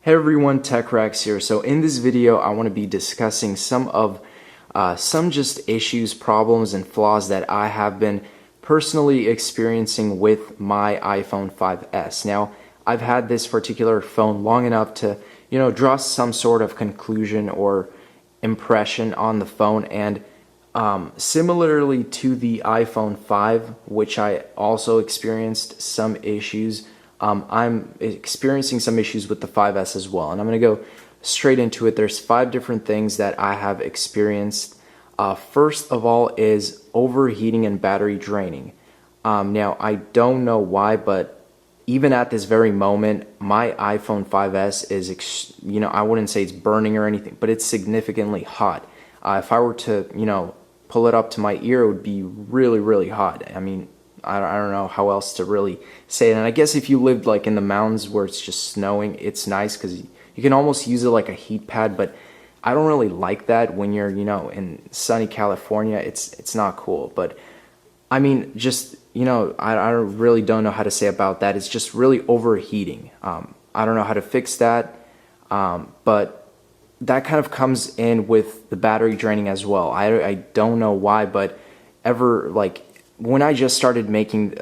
Hey everyone, TechRax here. So in this video, I want to be discussing some just issues, problems, and flaws that I have been personally experiencing with my iPhone 5S. Now, I've had this particular phone long enough to, draw some sort of conclusion or impression on the phone, and similarly to the iPhone 5, which I also experienced some issues. I'm experiencing some issues with the 5S as well, and I'm going to go straight into it. There's 5 different things that I have experienced. First of all is overheating and battery draining. Now, I don't know why, but even at this very moment, my iPhone 5S is, I wouldn't say it's burning or anything, but it's significantly hot. If I were to, pull it up to my ear, it would be really, really hot. I mean, I don't know how else to really say it. And I guess if you lived like in the mountains where it's just snowing, it's nice because you can almost use it like a heat pad. But I don't really like that when you're, in sunny California. It's not cool. But I mean, just, I really don't know how to say about that. It's just really overheating. I don't know how to fix that. But that kind of comes in with the battery draining as well. I don't know why, but when I just started making,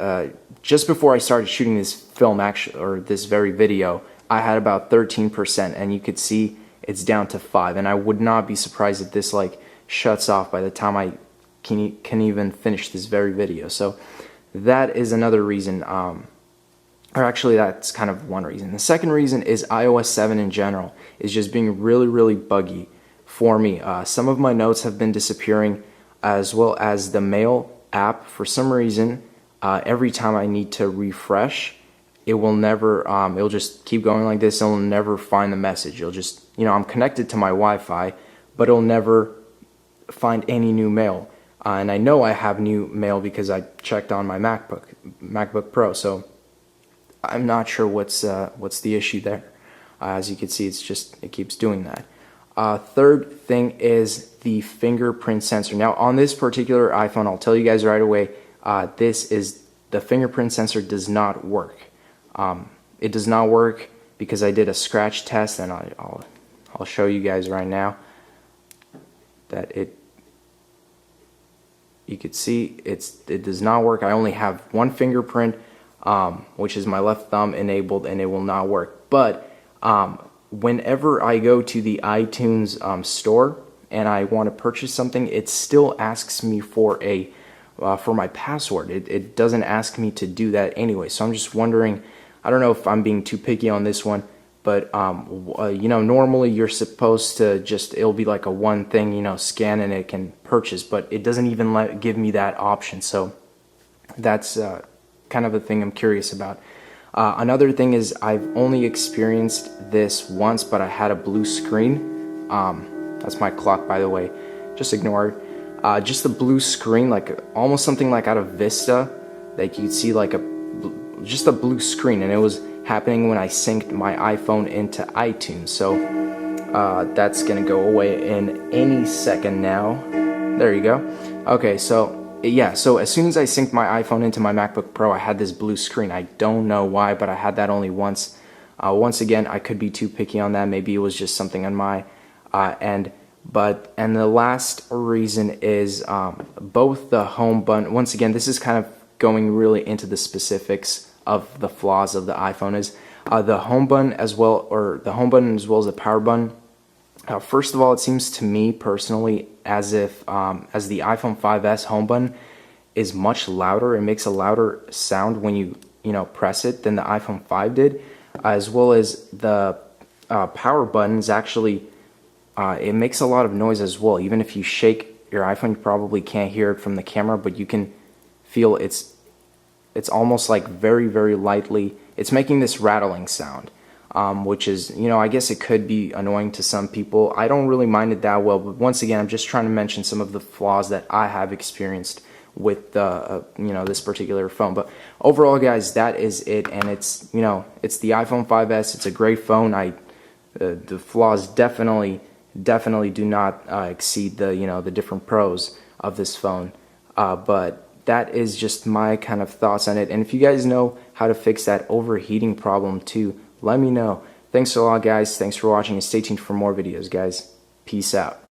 just before I started shooting this film, or this very video, I had about 13%, and you could see it's down to 5. And I would not be surprised if this shuts off by the time I can even finish this very video. So that is another reason, or actually that's kind of one reason. The second reason is iOS 7 in general is just being really, really buggy for me. Some of my notes have been disappearing, as well as the mail app. For some reason, every time I need to refresh, it will never, it'll just keep going like this. It'll never find the message. It'll just, I'm connected to my Wi-Fi, but it'll never find any new mail. And I know I have new mail because I checked on my MacBook Pro. So I'm not sure what's the issue there. As you can see, it keeps doing that. Third thing is the fingerprint sensor. Now, on this particular iPhone, I'll tell you guys right away, the fingerprint sensor does not work. It does not work because I did a scratch test, and I'll show you guys right now that you could see it does not work. I only have one fingerprint, which is my left thumb, enabled, and it will not work. But whenever I go to the iTunes store and I want to purchase something, it still asks me for my password. It doesn't ask me to do that anyway. So I'm just wondering, I don't know if I'm being too picky on this one, but normally you're supposed to it'll be like a one thing, scan and it can purchase, but it doesn't even give me that option. So that's kind of a thing I'm curious about. Another thing is I've only experienced this once, but I had a blue screen. That's my clock, by the way. Just ignore it. Just a blue screen, almost something like out of Vista. Like you'd see just a blue screen, and it was happening when I synced my iPhone into iTunes. So that's gonna go away in any second now. There you go. Okay, so yeah, so as soon as I synced my iPhone into my MacBook Pro, I had this blue screen. I don't know why, but I had that only once. Once again, I could be too picky on that. Maybe it was just something on my end. And the last reason is both the home button. Once again, this is kind of going really into the specifics of the flaws of the iPhone. Is the home button as well as the power button. First of all, it seems to me personally as if as the iPhone 5S home button is much louder. It makes a louder sound when you press it than the iPhone 5 did, as well as the power button is actually it makes a lot of noise as well. Even if you shake your iPhone, you probably can't hear it from the camera, but you can feel it's almost like very, very lightly. It's making this rattling sound. Which is, I guess it could be annoying to some people. I don't really mind it that well, but once again, I'm just trying to mention some of the flaws that I have experienced with this particular phone. But overall, guys, that is it, and it's the iPhone 5S. It's a great phone. The flaws definitely do not exceed the different pros of this phone. But that is just my kind of thoughts on it. And if you guys know how to fix that overheating problem too, let me know. Thanks a lot, guys. Thanks for watching, and stay tuned for more videos, guys. Peace out.